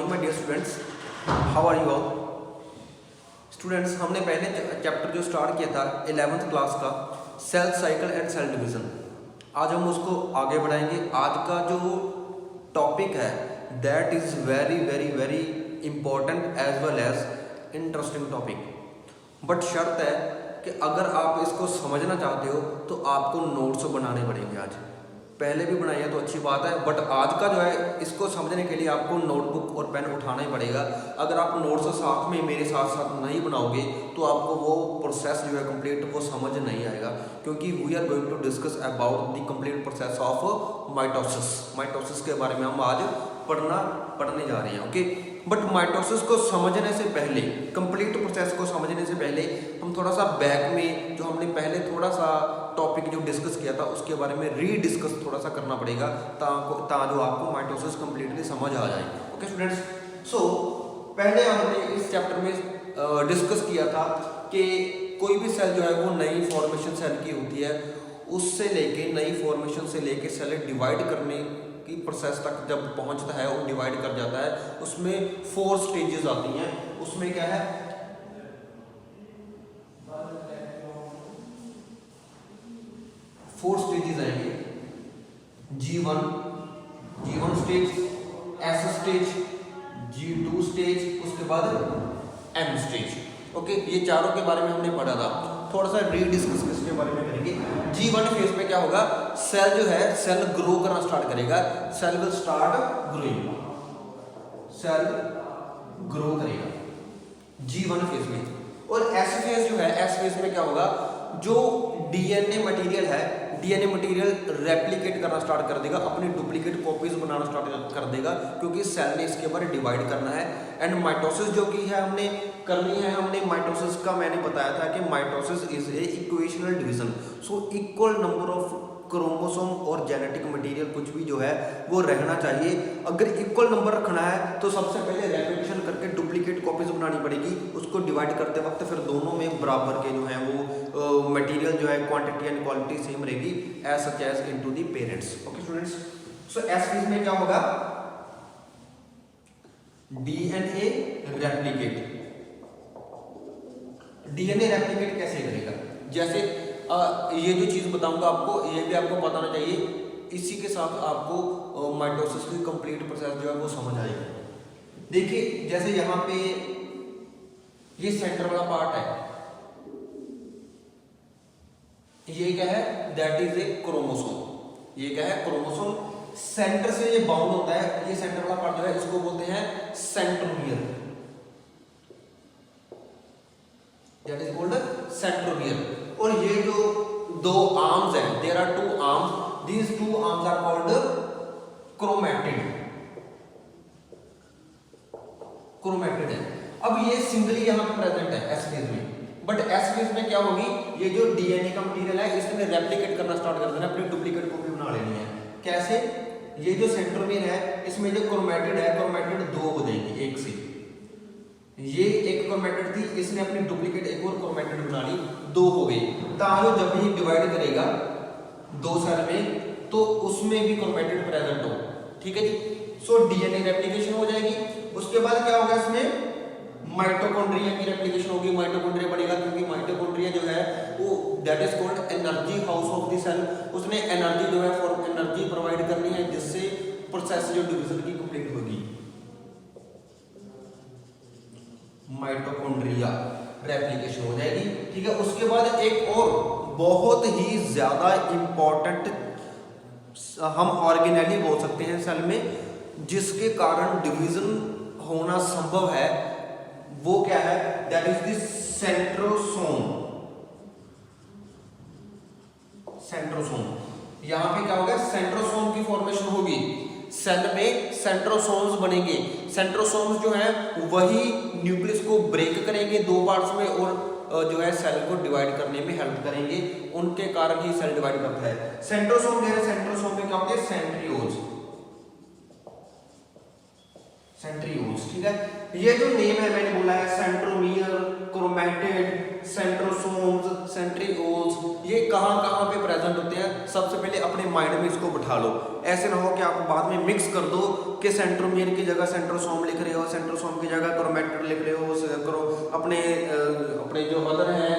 My dear students, how are you all. Students, हमने पहले chapter जो स्टार्ट किया था 11th क्लास का cell cycle and cell division, आज हम उसको आगे बढ़ाएंगे। आज का जो टॉपिक है that is very very very important as well as interesting topic. But शर्त है कि अगर आप इसको समझना चाहते हो तो आपको नोट्स बनाने पड़ेंगे। आज पहले भी बनाई है तो अच्छी बात है, बट आज का जो है इसको समझने के लिए आपको नोटबुक और पेन उठाना ही पड़ेगा। अगर आप नोट्स साथ में मेरे साथ साथ नहीं बनाओगे तो आपको वो प्रोसेस जो है कंप्लीट वो समझ नहीं आएगा, क्योंकि we are going to discuss about the complete process of mitosis. Mitosis के बारे में हम आज पढ़ने जा रहे हैं। ओके, बट माइटोसिस को समझने से पहले, कंप्लीट प्रोसेस को समझने से पहले हम थोड़ा सा बैक में जो हमने पहले थोड़ा सा टॉपिक जो डिस्कस किया था उसके बारे में रीडिस्कस थोड़ा सा करना पड़ेगा जो आपको माइटोसिस कंप्लीटली समझ आ जाए। ओके स्टूडेंट्स, सो पहले हमने इस चैप्टर में डिस्कस किया था कि कोई भी सेल जो है वो नई फॉर्मेशन सेल की होती है, उससे लेके नई फॉर्मेशन से लेके सेल डिवाइड करने की प्रोसेस तक जब पहुंचता है वो डिवाइड कर जाता है। उसमें 4 स्टेजेस आती हैं। उसमें क्या है, फोर स्टेजेस आएंगे। G1 stage, S stage, G2 stage, उसके बाद M स्टेज। ओके, ये चारों के बारे में हमने पढ़ा था। थोड़ा सा रीडिस्कस इसके बारे में करेंगे। G1 फेज में क्या होगा, सेल जो है सेल ग्रो करना स्टार्ट करेगा। Cell will start growing, cell grow करेगा G1 फेज में। और S फेज जो है, S फेज में क्या होगा, जो डीएनए मटेरियल है, डीएनए मटेरियल रेप्लिकेट करना स्टार्ट कर देगा, अपनी डुप्लीकेट कॉपीज बनाना स्टार्ट कर देगा, क्योंकि सेल ने इसके बारे डिवाइड करना है। एंड माइटोसिस जो की है हमने करनी है, हमने माइटोसिस का मैंने बताया था कि mitosis is a equational division. So equal number of chromosome और जेनेटिक मटेरियल कुछ भी जो है वो रहना चाहिए। अगर इक्वल नंबर रखना है तो सबसे पहले रेपिटेशन करके डुप्लीकेट कॉपीज बनानी पड़ेगी। उसको डिवाइड करते वक्त फिर दोनों में बराबर के जो है वो मटेरियल जो है क्वांटिटी एंड क्वालिटी सेम रहेगी as such as into the parents. Okay students, so S phase में क्या होगा, डीएनए रेप्लिकेट। डीएनए रेप्लिकेट कैसे करेगा, जैसे ये जो चीज बताऊंगा आपको ये भी आपको पता होना चाहिए। इसी के साथ आपको माइटोसिस की कंप्लीट प्रोसेस जो है वो समझ आएगी। देखिए जैसे यहाँ पे ये सेंटर वाला पार्ट है, ये क्या है, दैट इज ए क्रोमोसोम। ये क्या है, क्रोमोसोम। सेंटर से ये बाउंड होता है, ये सेंटर वाला पार्ट जो है इसको बोलते हैं centromere, that is called centromere. और ये जो दो आर्म्स हैं, there are 2 arms, these 2 arms are called chromatid. Chromatid है। अब ये सिंगली यहां पे प्रेजेंट है एस फेज में, बट एस फेज में क्या होगी, ये जो डीएनए का मटेरियल है इसने रेप्लिकेट करना स्टार्ट कर देना, अपनी डुप्लीकेट कॉपी बना लेनी है। कैसे, ये जो सेंट्रोमियर है इसमें जो क्रोमैटिड है, क्रोमैटिड 2 हो जाएंगी एक से। ये एक क्रोमैटिड थी, इसने अपनी डुप्लीकेट एक और क्रोमैटिड बना ली, 2 हो गई। ताकि जब ये डिवाइड करेगा 2 सेल में तो उसमें भी क्रोमैटिड प्रेजेंट हो। ठीक है जी, सो डीएनए रेप्लिकेशन हो जाएगी। उसके बाद क्या होगा, इसमें माइटोकॉन्ड्रिया की रेप्लिकेशन होगी। माइटोकॉन्ड्रिया बनेगा, क्योंकि माइटोकॉन्ड्रिया जो है वो that is called energy house of the cell. उसने एनर्जी जो है फॉर एनर्जी प्रोवाइड करनी है, जिससे प्रोसेस जो डिवीजन की कंप्लीट होगी। माइटोकॉन्ड्रिया रेप्लिकेशन हो जाएगी। ठीक है, उसके बाद एक और बहुत ही ज्यादा इंपॉर्टेंट हम ऑर्गेनेली बोल सकते हैं सेल में, जिसके कारण डिवीजन होना संभव है, वो क्या है, that is the centrosome. Centrosome, यहां पे क्या होगा, सेंट्रोसोम की फॉर्मेशन होगी। सेल में सेंट्रोसोम्स बनेंगे। सेंट्रोसोम्स जो है वही न्यूक्लियस को ब्रेक करेंगे 2 पार्ट्स में, और जो है सेल को डिवाइड करने में हेल्प करेंगे। उनके कारण ही सेल डिवाइड करता है। सेंट्रोसोम जो है, सेंट्रोसोम में क्या होते हैं, सेंट्रियोल्स, ठीक है। ये जो नेम है मैंने बोला है सेंट्रोमियर, क्रोमैटिड, सेंट्रोसोम्स, सेंट्रियोल्स, ये कहाँ कहाँ पे प्रेजेंट होते हैं सबसे पहले अपने माइंड में इसको बिठा लो। ऐसे ना हो कि आप बाद में मिक्स कर दो कि सेंट्रोमियर की जगह सेंट्रोसोम लिख रहे हो, सेंट्रोसोम की जगह क्रोमैटिड लिख रहे हो, करो अपने जो अदर है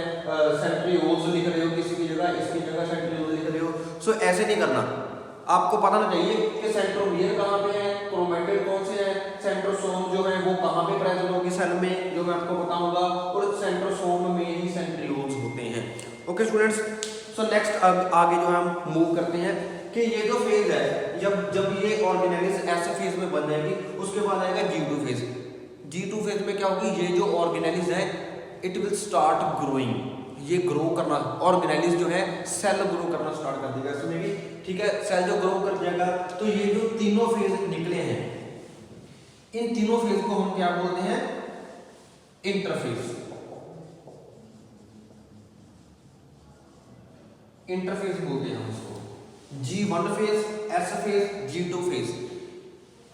सेंट्रियोल्स लिख रहे हो किसी की जगह, इसकी जगह सेंट्रियोल्स लिख रहे हो। सो ऐसे नहीं करना, आपको पता ना चाहिए कि सेंट्रोमियर कहाँ पे है, क्रोमैटिड कौन से है, सेंट्रोसोम जो है वो कहाँ पे प्रेजेंट होगी सेल में, जो मैं आपको बताऊंगा, और सेंट्रोसोम में ही सेंट्रियोल्स होते हैं। ओके स्टूडेंट्स, सो नेक्स्ट आगे जो हम मूव करते हैं कि ये जो फेज है, जब ये ऑर्गेनेलिस ऐसे फेज में बन जाएगी उसके बाद आएगा G2 फेज। G2 फेज में क्या होगी, ये जो ऑर्गेनेलिस है इट विल स्टार्ट ग्रोइंग, ये ग्रो करना, ऑर्गेनेलिस जो है सेल ग्रो करना स्टार्ट कर देगा इसमें भी, ठीक है। सेल जो ग्रो कर जाएगा तो ये जो तीनों फेज निकले हैं, इन तीनों फेज को हम क्या बोलते हैं, इंटरफेज। इंटरफेज बोलते हैं हम इसको। G1 phase, S phase, G2 phase,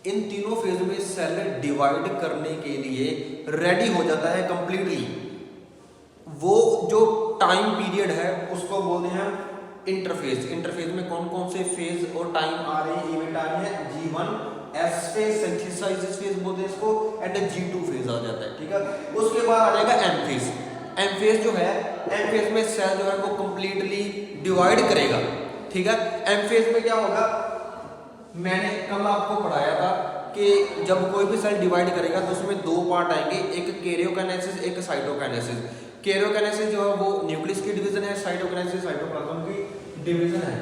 इन तीनों फेज में सेल डिवाइड करने के लिए रेडी हो जाता है कंप्लीटली। वो जो टाइम पीरियड है उसको बोलते हैं इंटरफेज। इंटरफेज में कौन कौन से फेज और टाइम आ रहे हैं, इवेंट आ रहे हैं, G1 S फेज, सिंथेसाइजिस फेज बोलते हैं इसको, एंड G2 फेज आ जाता है, ठीक है। उसके बाद आ जाएगा M फेज। M फेज जो है, M फेज में सेल जो है वो कंप्लीटली डिवाइड करेगा, ठीक है। M फेज में क्या होगा, मैंने कल आपको पढ़ाया था कि जब कोई भी सेल डिवाइड करेगा तो उसमें दो पार्ट आएंगे, एक कैरियोकाइनेसिस, एक साइटोकाइनेसिस। कैरियोकाइनेसिस जो है वो न्यूक्लियस की डिवीजन है, साइटोकाइनेसिस साइटोप्लाज्म की डिवीजन है।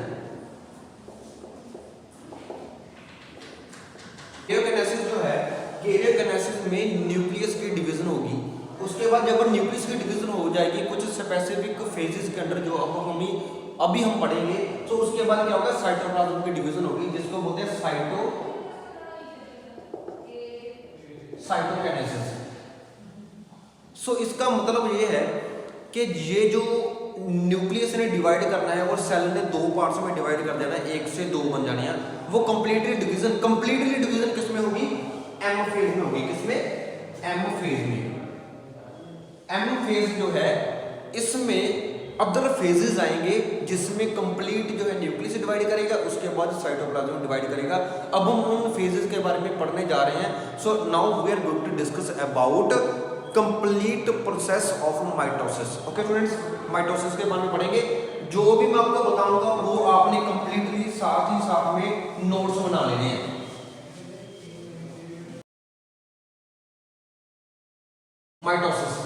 कैरियोकाइनेसिस जो है, कैरियोकाइनेसिस में न्यूक्लियस की डिवीजन होगी। उसके बाद जब न्यूक्लियस की डिवीजन हो जाएगी कुछ स्पेसिफिक फेजेस के अंदर जो अभी हम पढ़ेंगे, तो उसके बाद क्या होगा, साइटोप्लाज्म की डिवीजन होगी जिसको बोलते हैं साइटोकाइनेसिस। सो इसका मतलब ये है कि ये जो न्यूक्लियस ने डिवाइड करना है और सेल ने दो पार्ट्स में डिवाइड कर देना है, एक से दो बन जाने हैं, वो कंप्लीटली डिवीजन किसमें होगी, एम फेज में होगी। किसमें, एम फेज में। एम फेज जो है इसमें अदर फेजेस आएंगे जिसमें कंप्लीट जो है न्यूक्लियस डिवाइड करेगा, उसके बाद साइटोप्लाज्म डिवाइड करेगा। अब हम उन फेजेस के बारे में पढ़ने जा रहे हैं। So now we are going to discuss about complete process of mitosis. Okay students, mitosis के बारे में पढ़ेंगे। जो भी मैं आपको बताऊंगा वो आपने कंप्लीटली साथ ही साथ में नोट्स बना लेने हैं। माइटोसिस,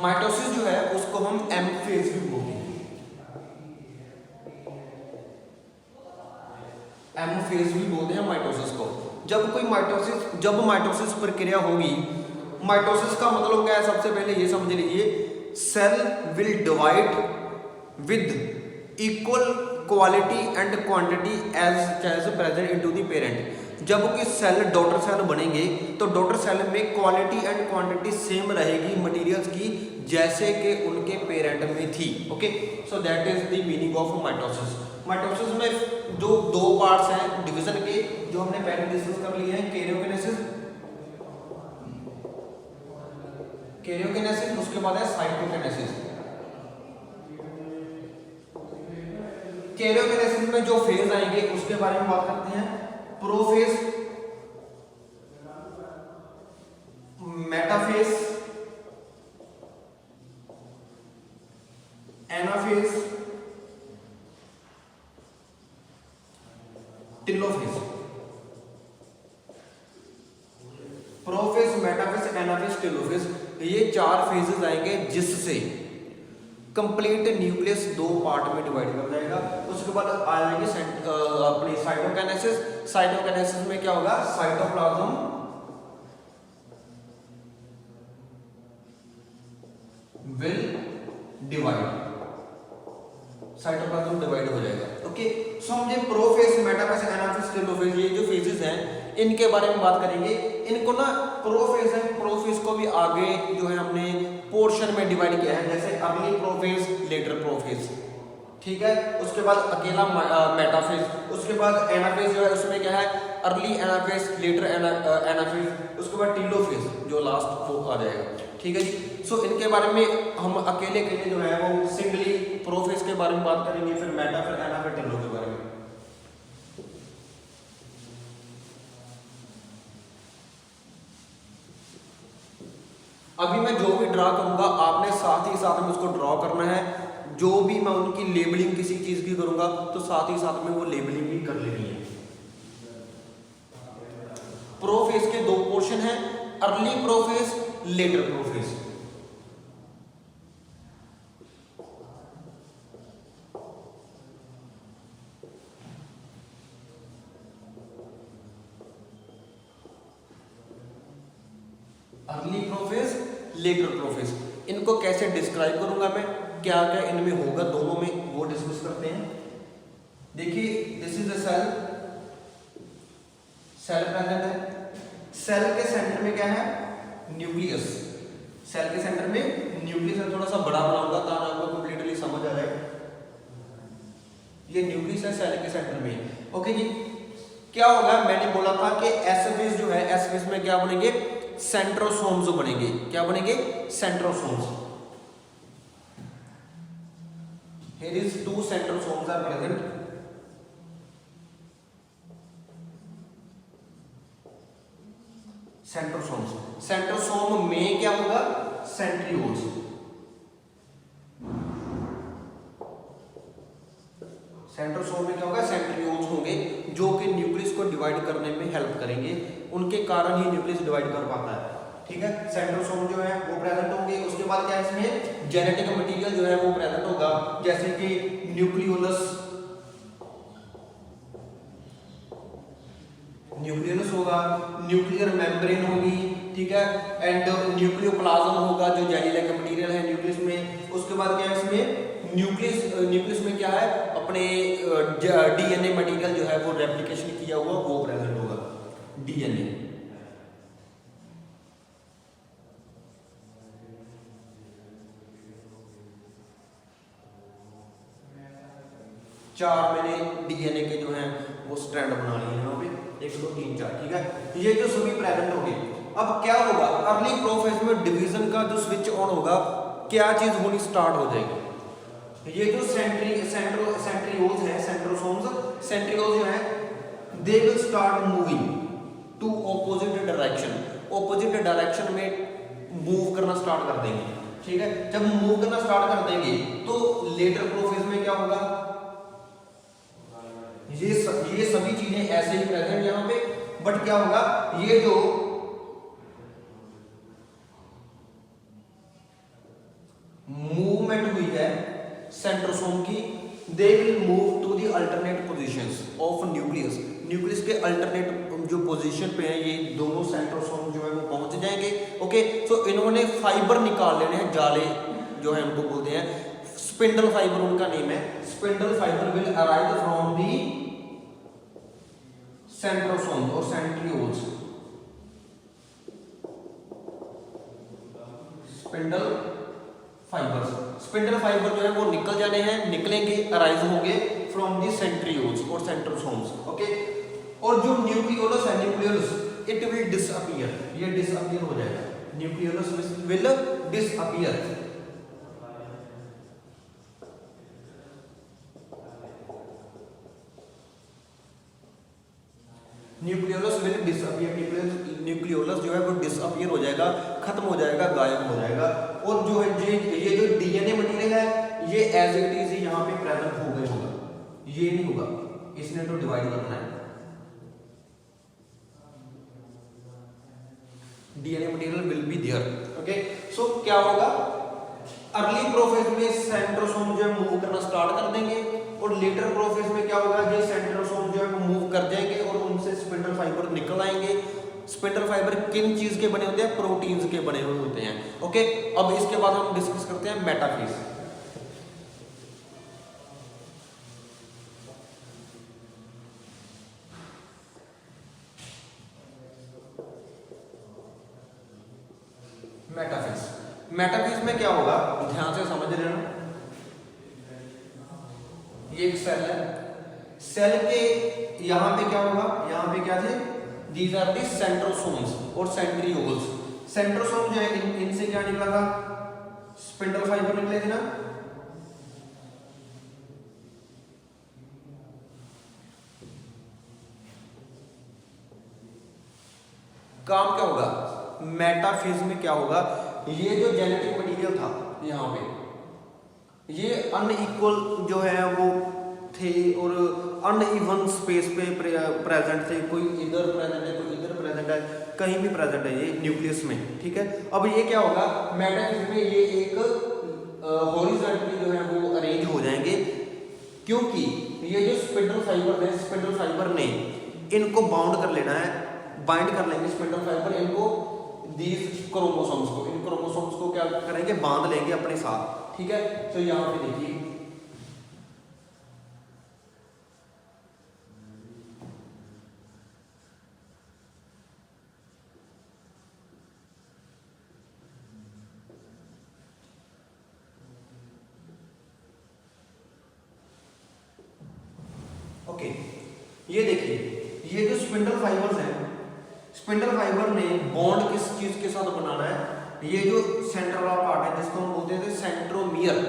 माइटोसिस जो है उसको हम एम फेज भी बोलते हैं। एम फेज भी बोलते हैं माइटोसिस को। जब माइटोसिस प्रक्रिया होगी, माइटोसिस का मतलब क्या है, सबसे पहले ये समझ लीजिए, cell will divide with equal quality and quantity as present into the parent. जब कोई सेल डॉटर सेल बनेंगे तो डॉटर सेल में क्वालिटी एंड क्वांटिटी सेम रहेगी मटेरियल्स की जैसे कि उनके पेरेंट में थी। Okay, so that is the meaning of mitosis. Mitosis में जो दो पार्ट्स हैं डिवीजन के, जो हमने पहले डिस्कस कर लिए हैं, कैरियोकाइनेसिस, उसके बाद है साइटोकाइनेसिस। कैरियोकाइनेसिस में जो फेज आएंगे उसके बारे में बात करते हैं। Prophase, metaphase, anaphase, telophase. Prophase, metaphase, anaphase, telophase, ये चार फेजेस आएंगे जिससे कंप्लीट न्यूक्लियस दो पार्ट में डिवाइड कर जाएगा। उसके बाद आ जाएगी अपनी साइटोकाइनेसिस। साइटोकाइनेसिस में क्या होगा, cytoplasm will divide, cytoplasm divide हो जाएगा। ओके, सो हम ये प्रोफेज, मेटाफेज, एनाफेज, टेलोफेज, ये जो फेजेस हैं इनके बारे में बात करेंगे। इनको ना प्रोफेज है, प्रोफेज को भी आगे जो है हमने पोर्शन में डिवाइड किया है, जैसे अर्ली प्रोफेज, लेटर प्रोफेज, ठीक है। उसके बाद अकेला मेटाफेज, उसके बाद एनाफेज जो है उसमें क्या है, अर्ली एनाफेज, लेटर एनाफेज, उसके बाद टीलोफेज जो लास्ट वो आ जाएगा। ठीक है जी। सो इनके बारे में हम अकेले अकेले जो है वो सिंगली प्रोफेज के बारे में बात करेंगे, फिर मेटा, फिर एना, फिर टीलो के बारे में। अभी मैं जो भी ड्रा करूंगा आपने साथ ही साथ में उसको ड्रॉ करना है। जो भी मैं उनकी लेबलिंग किसी चीज की करूंगा तो साथ ही साथ में वो लेबलिंग भी कर लेनी है। प्रोफेज के दो पोर्शन हैं, early prophase, later prophase. Early prophase, later prophase, इनको कैसे डिस्क्राइब करूंगा मैं, क्या क्या इनमें होगा दोनों में, वो डिस्कस करते हैं। देखिए this is the cell, cell present है। सेल के सेंटर में क्या है, न्यूक्लियस। सेल के सेंटर में न्यूक्लियस है, थोड़ा सा बड़ा बनाऊंगा ताकि आपको कंप्लीटली समझ आ जाए। ये न्यूक्लियस है सेल के सेंटर में। ओके जी। क्या होगा, मैंने बोला था कि एस फेज जो है, एस फेज में क्या बनेंगे, सेंट्रोसोम्स बनेंगे। क्या बनेंगे, centrosomes. Here is two centrosomes are present. Centrosomes, centrosome में क्या होगा, सेंट्रियोल्स। सेंट्रोसोम में क्या होगा, सेंट्रियोल्स होंगे जो कि न्यूक्लियस को डिवाइड करने में हेल्प करेंगे, उनके कारण ही न्यूक्लियस डिवाइड कर पाता है। ठीक है। सेंट्रोसोम जो है वो प्रेजेंट होंगे। उसके बाद क्या है, इसमें जेनेटिक मटेरियल जो है वो प्रेजेंट होगा, जैसे कि न्यूक्लियोलस, न्यूक्लियोलस होगा, न्यूक्लियर मेम्ब्रेन होगी, ठीक है, एंड न्यूक्लियोप्लाज्म होगा जो जेली लाइक मटेरियल है न्यूक्लियस में। उसके बाद क्या है, इसमें न्यूक्लियस में क्या है, अपने डीएनए मटेरियल जो है वो रेप्लिकेशन किया हुआ वो प्रेजेंट होगा, डीएनए। चार मैंने डीएनए के जो हैं वो स्ट्रैंड बना लिए हैं यहाँ पे, 1 2 3 4। ठीक है, ये जो सभी प्रेजेंट होंगे। अब क्या होगा, अर्ली प्रोफेज में डिवीजन का जो स्विच ऑन होगा, क्या चीज होनी स्टार्ट हो जाएगी। ये जो सेंट्रियोल्स है, सेंट्रियोल्स जो है they will start moving to opposite direction. Opposite direction में मूव करना स्टार्ट कर देंगे। ठीक है, जब मूव करना स्टार्ट कर देंगे तो लेटर प्रोफेज में क्या होगा, ये सभी चीजें ऐसे ही प्रेजेंट यहां पे, बट क्या होगा, ये जो मूवमेंट हुई है सेंट्रोसोम की, they will move to the alternate positions of nucleus. Nucleus के अल्टरनेट जो पोजीशन पे है, ये दोनों सेंट्रोसोम जो है वो पहुंच जाएंगे। ओके, सो इन्होंने फाइबर निकाल लेने हैं, जाले जो है उनको बोलते हैं स्पिंडल फाइबर, उनका नेम है। Spindle fibre will arrive from the centrosome और सेंट्रियोल्स। स्पिंडल फाइबर जो है वो निकल जाने हैं, निकलेंगे, अराइज होंगे फ्रॉम दी सेंट्रियोल्स और सेंट्रोसोम्स। ओके, और जो न्यूक्लियोलस है, न्यूक्लियोलस इट विल डिसअपीयर, ये डिसअपीयर हो जाएगा, nucleolus will disappear. Nucleolus will disappear, nucleolus जो है वो डिसअपीयर हो जाएगा, खत्म हो जाएगा, गायब हो जाएगा। और जो है ये जो डीएनए मटेरियल है ये एज इट इज यहाँ पे प्रेजेंट हो गया होगा, ये नहीं होगा, इसने तो डिवाइड करना है। DNA material will be there. Okay, so क्या होगा, अर्ली प्रोफेज में सेंट्रोसोम जो है मूव करना स्टार्ट कर देंगे, और लेटर प्रोफेज में क्या होगा, ये सेंट्रोसोम जो है वो मूव कर जाएंगे और उनसे स्पिंडल फाइबर निकल आएंगे। स्पिंडल फाइबर किन चीज के बने होते हैं, प्रोटीन्स के बने हुए होते हैं। ओके, अब इसके बाद हम डिस्कस करते हैं मेटाफेज। मेटाफेज में क्या होगा, ध्यान से समझ लेना। ये एक सेल है, सेल के यहाँ पे क्या होगा, यहाँ पे क्या थे, दीज आर दी सेंट्रोसोम्स और सेंट्रियोल्स। सेंट्रोसोम जो है इनसे क्या निकला था, स्पिंडल फाइबर निकले थे ना। काम क्या होगा, मेटाफेज में क्या होगा, ये जो जेनेटिक मटेरियल था यहाँ पे, ये अनइक्वल जो है वो थे और अनइवन स्पेस पे प्रेजेंट थे, कोई इधर प्रेजेंट है, कोई इधर प्रेजेंट है, कहीं भी प्रेजेंट है ये न्यूक्लियस में, ठीक है। अब ये क्या होगा, मेटाफेज में ये एक हॉरिजॉन्टली जो है वो अरेंज हो जाएंगे, क्योंकि ये जो स्पिंडल फाइबर है, स्पिंडल फाइबर ने इनको बाउंड कर लेना है, बाइंड कर लेंगे स्पिंडल फाइबर इनको दीज क्रोमोसोम्स को, इन क्रोमोसोम्स को क्या करेंगे, बांध लेंगे अपने साथ, ठीक है। तो यहाँ पे देखिए ओके, ये देखिए ये जो स्पिंडल फाइबर्स हैं, स्पिंडल फाइबर ने बॉन्ड किस चीज के साथ बनाना है, ये जो सेंट्रल वाला पार्ट है जिसको हम बोलते थे सेंट्रोमियर,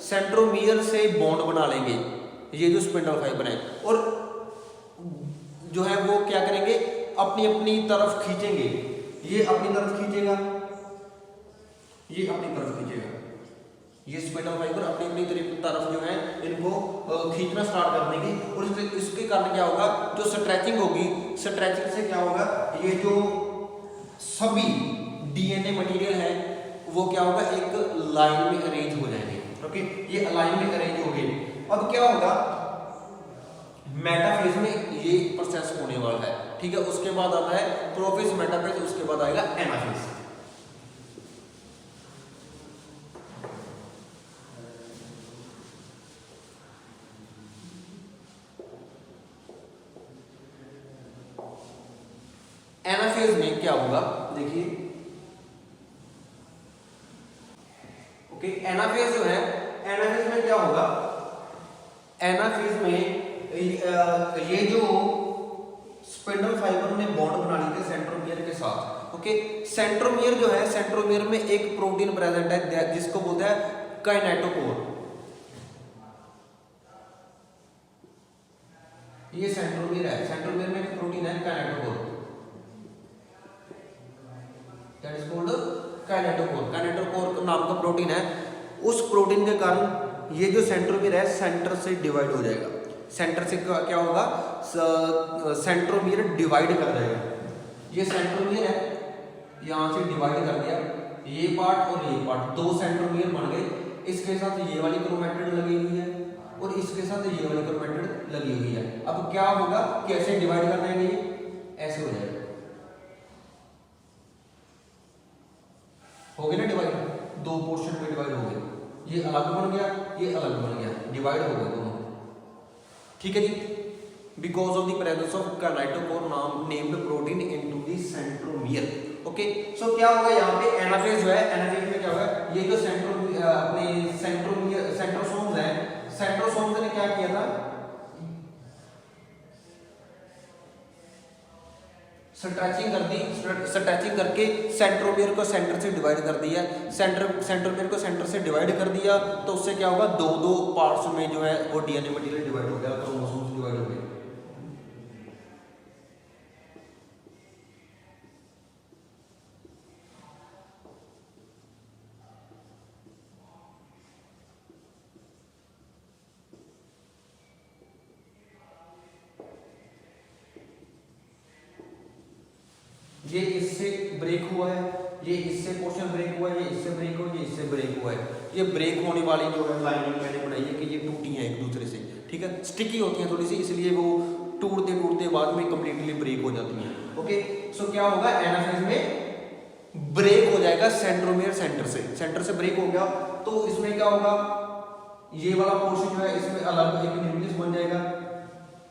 सेंट्रोमियर से बॉन्ड बना लेंगे ये जो स्पिंडल फाइबर है, और जो है वो क्या करेंगे, अपनी अपनी तरफ खींचेंगे, ये अपनी तरफ खींचेगा, ये अपनी तरफ खींचेगा, ये स्पिंडल फाइबर अपनी अपनी तरफ जो है इनको खींचना स्टार्ट कर देंगे, और इसके कारण क्या होगा, जो स्ट्रेचिंग होगी, स्ट्रेचिंग से क्या होगा, ये जो सभी डीएनए मटेरियल है वो क्या होगा, एक लाइन में अरेंज हो जाएंगे, ओके, ये लाइन में अरेंज हो गए। अब क्या होगा, मेटाफेज में ये प्रोसेस होने वाला है, ठीक है। उसके बाद आता है प्रोफेज, मेटाफेज, उसके बाद आएगा एनाफेज। एनाफेज में क्या होगा, देखिए ओके, एनाफेज जो है, एनाफेज में क्या होगा, एनाफेज में ये जो स्पिंडल फाइबर ने बॉन्ड बना ली थी सेंट्रोमियर के साथ, ओके। सेंट्रोमियर जो है, सेंट्रोमियर में एक प्रोटीन प्रेजेंट है जिसको बोलते हैं काइनेटोकोर, ये सेंट्रोमियर है, सेंट्रोमियर में एक प्रोटीन है kinetochore, that is called kinetochore, kinetochore नाम का प्रोटीन है। उस प्रोटीन के कारण ये जो सेंट्रोमियर है सेंटर से डिवाइड हो जाएगा, सेंटर से क्या होगा, सेंट्रोमियर डिवाइड कर जाएगा, ये सेंट्रोमियर है, यहाँ से डिवाइड कर दिया, ये पार्ट और ये पार्ट, दो सेंट्रोमियर बन गए, इसके साथ ये वाली क्रोमैटिड लगी हुई है और इसके साथ ये वाली क्रोमैटिड लगी हुई है। अब क्या होगा, कैसे डिवाइड करना है, ये ऐसे हो जाएगा, हो गया ना डिवाइड, दो पोर्शन में डिवाइड हो गए, ये अलग बन गया, ये अलग बन गया, डिवाइड हो गए दोनों, ठीक है जी। Because of the presence of kinetochore named protein into the centromere, okay. So क्या होगा यहाँ पे, एनाफेज जो है, एनाफेज में क्या होगा, ये जो अपने सेंट्रोमियर सेंट्रोसोम्स है, सेंट्रोसोम्स ने क्या किया था, स्ट्रेचिंग कर दी, स्ट्रेचिंग करके सेंट्रोमियर को सेंटर से डिवाइड कर दिया, सेंट्रोमियर को सेंटर से डिवाइड कर दिया, तो उससे क्या होगा, दो दो पार्ट्स में जो है वो डीएनए मटेरियल डिवाइड हो गया, क्रोमोसोम्स डिवाइड हो गए। ये इससे ब्रेक हुआ है, ये इससे पोर्शन ब्रेक हुआ है, ये इससे ब्रेक हुआ है, ये इससे ब्रेक हुआ है, ये ब्रेक होने वाली जो है लाइनिंग मैंने बनाई है कि ये टूटी है एक दूसरे से, ठीक है, स्टिकी होती हैं थोड़ी सी, इसलिए वो टूटते टूटते बाद में कंप्लीटली ब्रेक हो जाती हैं, ओके। सो क्या होगा, एनाफेज में ब्रेक हो जाएगा सेंट्रोमियर सेंटर से ब्रेक हो गया, तो इसमें क्या होगा, ये वाला पोर्शन जो है इसमें अलग एक न्यूक्लियस बन जाएगा,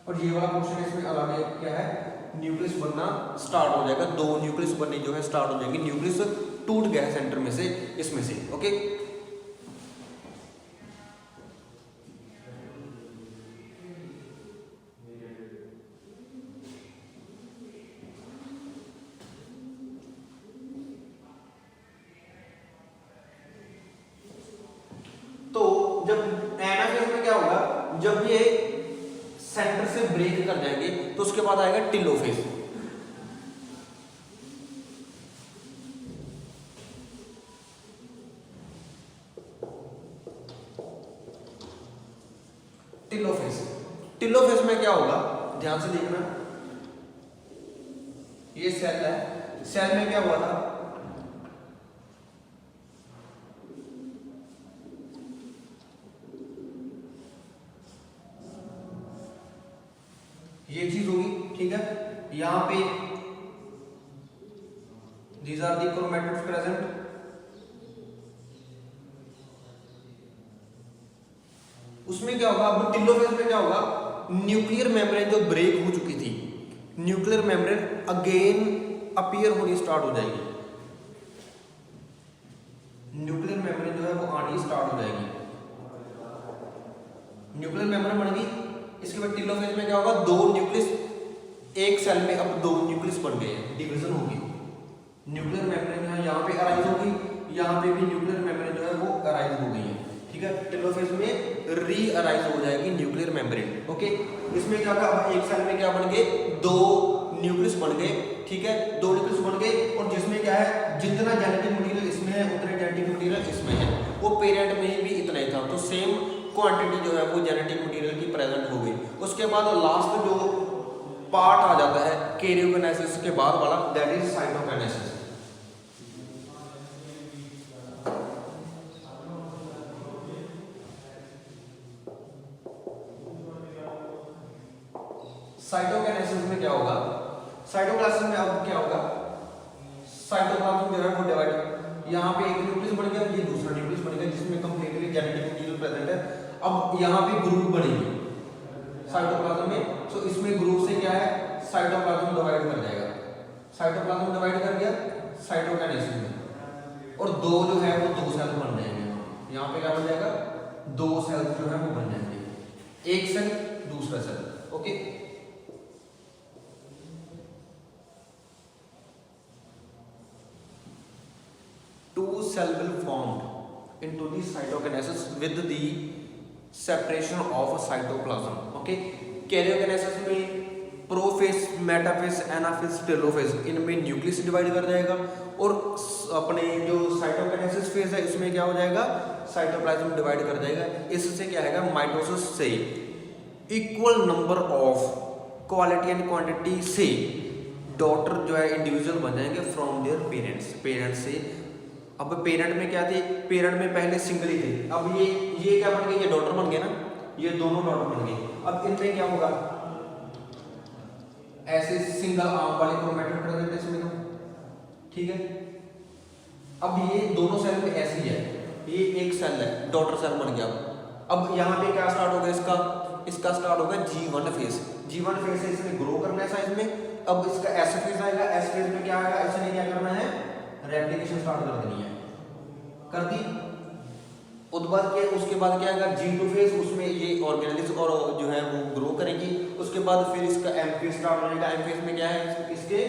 और ये वाला पोर्शन इसमें अलग एक क्या है, न्यूक्लियस बनना स्टार्ट हो जाएगा, दो न्यूक्लियस बनने जो है स्टार्ट हो जाएंगे, न्यूक्लियस टूट गया है सेंटर में से, इसमें से, ओके। जब एनाफेज में क्या होगा, जब ये सेंटर से ब्रेक कर जाएंगे तो उसके बाद आएगा टेलोफेज। टेलोफेज में क्या होगा, ध्यान से देखना, ये सेल है, सेल में क्या हुआ था, ये चीज होगी, ठीक है। यहां पे these are the chromatids present, उसमें क्या होगा, अब टेलोफेज में क्या होगा, न्यूक्लियर मेम्ब्रेन जो ब्रेक हो चुकी थी, न्यूक्लियर मेम्ब्रेन अगेन अपीयर होनी स्टार्ट हो जाएगी, न्यूक्लियर मेम्ब्रेन जो है वो आनी स्टार्ट हो जाएगी, न्यूक्लियर मेम्ब्रेन बन गई। इसके बाद टेलोफेज में क्या होगा, दो न्यूक्लियस, एक सेल में अब दो न्यूक्लियस बन गए हैं, डिवीजन होगी, न्यूक्लियर मेम्ब्रेन है यहाँ पे अराइज होगी, यहाँ पे भी न्यूक्लियर मेम्ब्रेन जो है वो अराइज हो गई है, ठीक है। टेलोफेज में री अराइज हो जाएगी न्यूक्लियर मेम्ब्रेन, ओके। इसमें क्या होगा, अब एक सेल में क्या बन गए, दो न्यूक्लियस बन गए, ठीक है, दो न्यूक्लियस बन गए, और जिसमें क्या है, जितना जेनेटिक मटेरियल इसमें है उतना जेनेटिक मटेरियल इसमें है, वो पेरेंट में भी इतना ही था, तो सेम क्वांटिटी जो है वो जेनेटिक मटेरियल की प्रेजेंट हो गई। उसके बाद लास्ट जो पार्ट आ जाता है कैरियोकाइनेसिस के बाद वाला, दैट इज साइटोकाइनेसिस। साइटोकाइनेसिस में क्या होगा, साइटोप्लाज्म में अब क्या होगा, साइटोप्लाज्म जो है वो डिवाइड, यहाँ पे एक न्यूक्लियस बन गया, ये दूसरा न्यूक्लियस बन गया जिसमें कंप्लीटली जेनेटिक मटेरियल प्रेजेंट है। अब यहाँ पे ग्रुप बनेगी साइटोप्लाज्म में, तो इसमें ग्रुप से क्या है, साइटोप्लाज्म डिवाइड कर जाएगा, साइटोप्लाज्म डिवाइड कर गया साइटोकाइनेसिस में, और दो जो है वो दो सेल बन जाएंगे, यहाँ पे क्या बन जाएगा, दो सेल जो है वो बन जाएंगे, एक सेल दूसरा cell, okay. Two cell will formed into the cytokinesis with the separation of cytoplasm, okay। Karyokinesis में प्रोफेज, मेटाफेज, एनाफेज, टेलोफेज, इनमें न्यूक्लियस डिवाइड कर जाएगा, और अपने जो साइटोकाइनेसिस फेज है इसमें क्या हो जाएगा, साइटोप्लाज्म डिवाइड कर जाएगा। इससे क्या है, माइटोसिस से equal number of quality and quantity से डॉटर जो है इंडिविजुअल बन जाएंगे फ्रॉम देयर पेरेंट्स, पेरेंट्स से। अब पेरेंट में क्या थे, पेरेंट में पहले सिंगल ही थे, अब ये क्या बन गए, ये डॉटर बन गए ना, ये दोनों डॉटर बन गए। अब इनमें क्या होगा, ऐसे सिंगल आर्म वाले क्रोमैटिड प्रेजेंट इसमें, ठीक है। अब ये दोनों सेल में ऐसे ही है, ये एक सेल है, डॉटर सेल बन गया। अब यहाँ पे क्या स्टार्ट होगा, इसका स्टार्ट होगा G1 फेज, G1 फेज से इसने ग्रो करना है साइज में। अब इसका S फेज आएगा, S फेज में क्या आएगा, इसने क्या करना है, रेप्लिकेशन स्टार्ट कर देनी है, कर दी। उसके बाद क्या आएगा, G2 फेज, उसमें ये ऑर्गेनेल्स और जो है वो ग्रो करेंगी। उसके बाद फिर इसका M फेज स्टार्ट होने का, M फेज में क्या है, इसके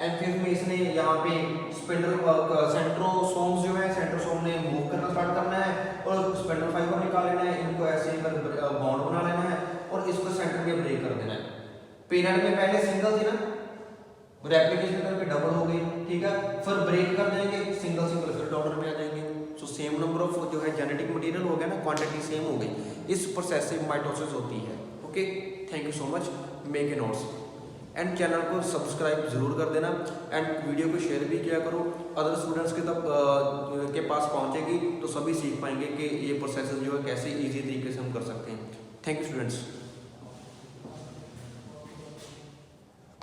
M फेज में इसने यहाँ पे सेंट्रोसोम्स जो है, सेंट्रोसोम ने मूव करना स्टार्ट करना है, और स्पिंडल फाइबर निकाल लेना है, इनको ऐसे ही बॉन्ड बना लेना है, और इसको सेंटर में ब्रेक कर देना है। पेरेंट में पहले सिंगल थी ना, रेप्लिकेशन करके डबल हो गई, ठीक है, फिर ब्रेक कर देंगे, सिंगल फिर डॉटर में आ जाएंगे। सो सेम नंबर ऑफ जो है जेनेटिक मटेरियल हो गया ना, क्वांटिटी सेम हो गई। इस प्रोसेस से माइटोसिस होती है, okay. Thank you so much, make a notes and channel को सब्सक्राइब जरूर कर देना, एंड वीडियो को शेयर भी किया करो, अदर स्टूडेंट्स के पास पहुंचेगी तो सभी सीख पाएंगे कि ये प्रोसेस जो है कैसे ईजी तरीके से हम कर सकते हैं। Thank you students.